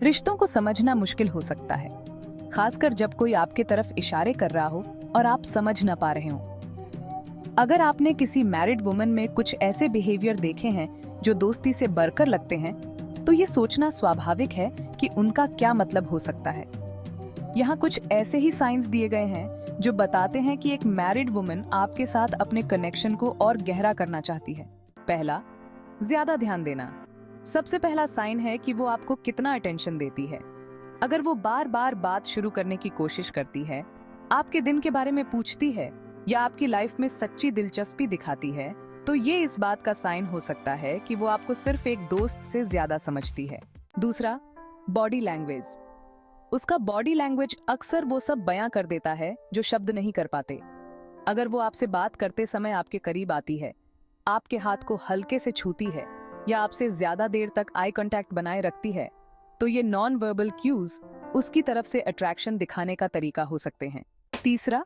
रिश्तों को समझना मुश्किल हो सकता है, खासकर जब कोई आपके तरफ इशारे कर रहा हो और आप समझ न पा रहे हो। अगर आपने किसी मैरिड वुमन में कुछ ऐसे बिहेवियर देखे हैं जो दोस्ती से बढ़कर लगते हैं, तो ये सोचना स्वाभाविक है कि उनका क्या मतलब हो सकता है। यहाँ कुछ ऐसे ही साइंस दिए गए हैं जो बताते हैं कि एक मैरिड वुमन आपके साथ अपने कनेक्शन को और गहरा करना चाहती है। पहला, ज्यादा ध्यान देना। सबसे पहला साइन है कि वो आपको कितना अटेंशन देती है। अगर वो बार बार बात शुरू करने की कोशिश करती है, आपके दिन के बारे में पूछती है या आपकी लाइफ में सच्ची दिलचस्पी दिखाती है, तो ये इस बात का साइन हो सकता है कि वो आपको सिर्फ एक दोस्त से ज्यादा समझती है। दूसरा, बॉडी लैंग्वेज। उसका बॉडी लैंग्वेज अक्सर वो सब बयां कर देता है जो शब्द नहीं कर पाते। अगर वो आपसे बात करते समय आपके करीब आती है, आपके हाथ को हल्के से छूती है या आपसे ज्यादा देर तक आई कांटेक्ट बनाए रखती है, तो ये नॉन वर्बल क्यूज उसकी तरफ से अट्रैक्शन दिखाने का तरीका हो सकते हैं। तीसरा,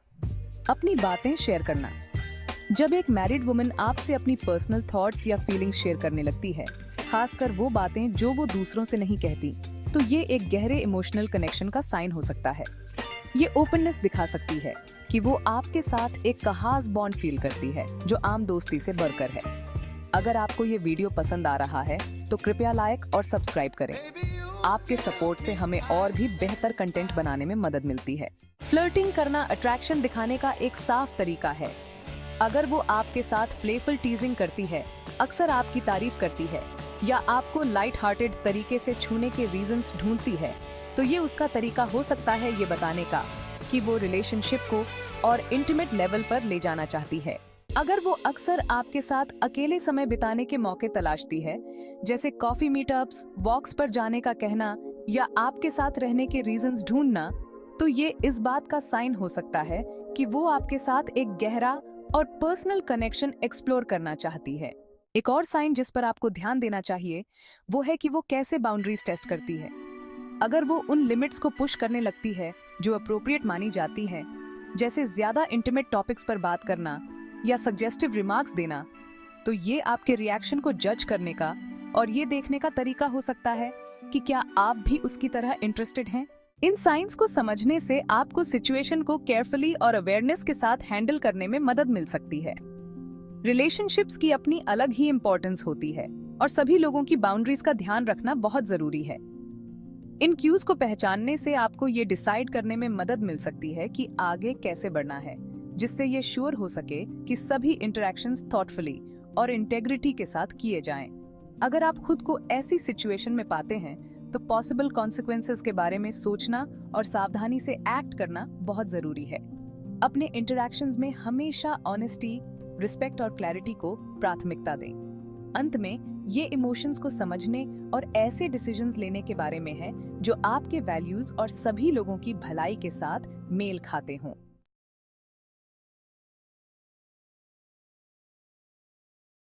अपनी बातें शेयर करना। जब एक मैरिड वुमन आपसे अपनी पर्सनल थॉट्स या फीलिंग्स शेयर करने लगती है, खासकर वो बातें जो वो दूसरों से नहीं कहती, तो ये एक गहरे इमोशनल कनेक्शन का साइन हो सकता है। ये ओपननेस दिखा सकती है कि वो आपके साथ एक खास बॉन्ड फील करती है जो आम दोस्ती से बढ़कर है। अगर आपको ये वीडियो पसंद आ रहा है तो कृपया लाइक और सब्सक्राइब करें। आपके सपोर्ट से हमें और भी बेहतर कंटेंट बनाने में मदद मिलती है। फ्लर्टिंग करना अट्रैक्शन दिखाने का एक साफ तरीका है। अगर वो आपके साथ प्लेफुल टीजिंग करती है, अक्सर आपकी तारीफ करती है या आपको लाइट हार्टेड तरीके से छूने के रीजंस ढूंढती है, तो ये उसका तरीका हो सकता है ये बताने का कि वो रिलेशनशिप को और इंटीमेट लेवल पर ले जाना चाहती है। अगर वो अक्सर आपके साथ अकेले समय बिताने के मौके तलाशती है, जैसे कॉफी मीटअप्स, वॉक्स पर जाने का कहना या आपके साथ रहने के रीजंस ढूंढना, तो ये इस बात का साइन हो सकता है कि वो आपके साथ एक गहरा और पर्सनल कनेक्शन एक्सप्लोर करना चाहती है। एक और साइन जिस पर आपको ध्यान देना चाहिए वो है कि वो कैसे बाउंड्रीज टेस्ट करती है। अगर वो उन लिमिट्स को पुश करने लगती है जो अप्रोप्रिएट मानी जाती हैं, जैसे ज्यादा इंटीमेट टॉपिक्स पर बात करना या सजेस्टिव रिमार्क्स देना, तो ये आपके रिएक्शन को जज करने का और ये देखने का तरीका हो सकता है कि क्या आप भी उसकी तरह इंटरेस्टेड हैं। इन साइंस को समझने से आपको सिचुएशन को केयरफुली और अवेयरनेस के साथ हैंडल करने में मदद मिल सकती है। रिलेशनशिप्स की अपनी अलग ही इम्पोर्टेंस होती है और सभी लोगों की बाउंड्रीज का ध्यान रखना बहुत जरूरी है। इन क्यूज को पहचानने से आपको ये डिसाइड करने में मदद मिल सकती है कि आगे कैसे बढ़ना है, जिससे ये श्योर हो सके कि सभी इंटरैक्शंस थॉटफुली और इंटेग्रिटी के साथ किए जाएं। अगर आप खुद को ऐसी सिचुएशन में पाते हैं तो पॉसिबल कॉन्सिक्वेंसेस के बारे में सोचना और सावधानी से एक्ट करना बहुत जरूरी है। अपने इंटरैक्शंस में हमेशा ऑनेस्टी, रिस्पेक्ट और क्लैरिटी को प्राथमिकता दें। अंत में ये इमोशंस को समझने और ऐसे डिसीजंस लेने के बारे में है जो आपके वैल्यूज और सभी लोगों की भलाई के साथ मेल खाते हों।